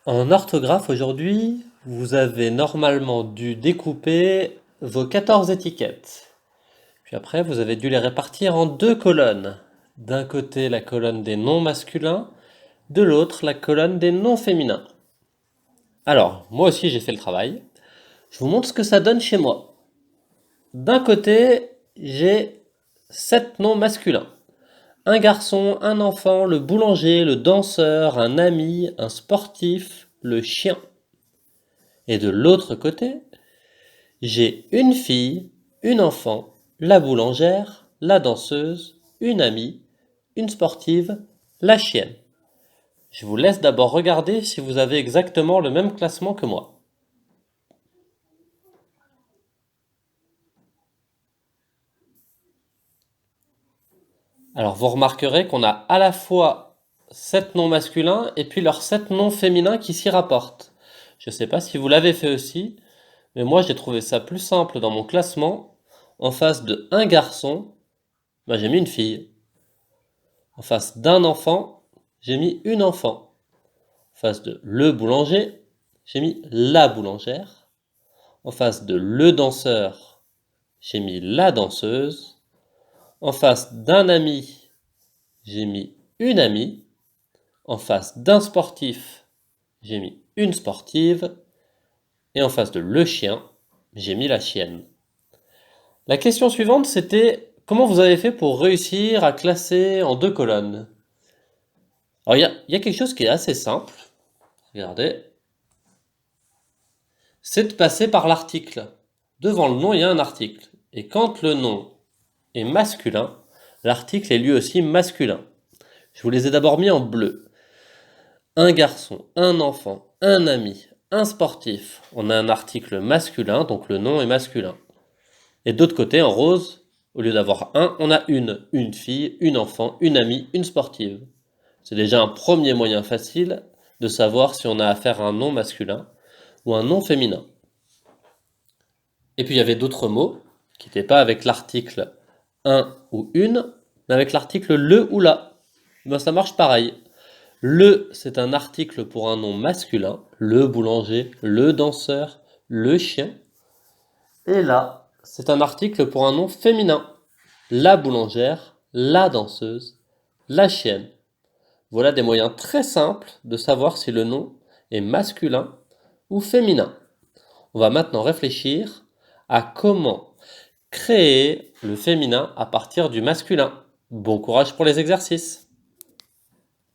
En orthographe aujourd'hui, vous avez normalement dû découper vos 14 étiquettes. Puis après, vous avez dû les répartir en deux colonnes. D'un côté, la colonne des noms masculins, de l'autre, la colonne des noms féminins. Alors, moi aussi j'ai fait le travail. Je vous montre ce que ça donne chez moi. D'un côté, j'ai 7 noms masculins. Un garçon, un enfant, le boulanger, le danseur, un ami, un sportif, le chien. Et de l'autre côté, j'ai une fille, une enfant, la boulangère, la danseuse, une amie, une sportive, la chienne. Je vous laisse d'abord regarder si vous avez exactement le même classement que moi. Alors vous remarquerez qu'on a à la fois 7 noms masculins et puis leurs 7 noms féminins qui s'y rapportent. Je ne sais pas si vous l'avez fait aussi, mais moi j'ai trouvé ça plus simple dans mon classement. En face de un garçon, j'ai mis une fille. En face d'un enfant, j'ai mis une enfant. En face de le boulanger, j'ai mis la boulangère. En face de le danseur, j'ai mis la danseuse. En face d'un ami, j'ai mis une amie. En face d'un sportif, j'ai mis une sportive. Et en face de le chien, j'ai mis la chienne. La question suivante, c'était comment vous avez fait pour réussir à classer en deux colonnes? Alors, il y a quelque chose qui est assez simple. Regardez. C'est de passer par l'article. Devant le nom, il y a un article. Et quand le nom est masculin, l'article est lui aussi masculin. Je vous les ai d'abord mis en bleu. Un garçon, un enfant, un ami, un sportif. On a un article masculin, donc le nom est masculin. Et d'autre côté, en rose, au lieu d'avoir un, on a une fille, une enfant, une amie, une sportive. C'est déjà un premier moyen facile de savoir si on a affaire à un nom masculin ou un nom féminin. Et puis il y avait d'autres mots qui n'étaient pas avec l'article un ou une, mais avec l'article le ou la. Ça marche pareil. Le, c'est un article pour un nom masculin, le boulanger, le danseur, le chien. Et là, c'est un article pour un nom féminin, la boulangère, la danseuse, la chienne. Voilà des moyens très simples de savoir si le nom est masculin ou féminin. On va maintenant réfléchir à comment créer le féminin à partir du masculin. Bon courage pour les exercices.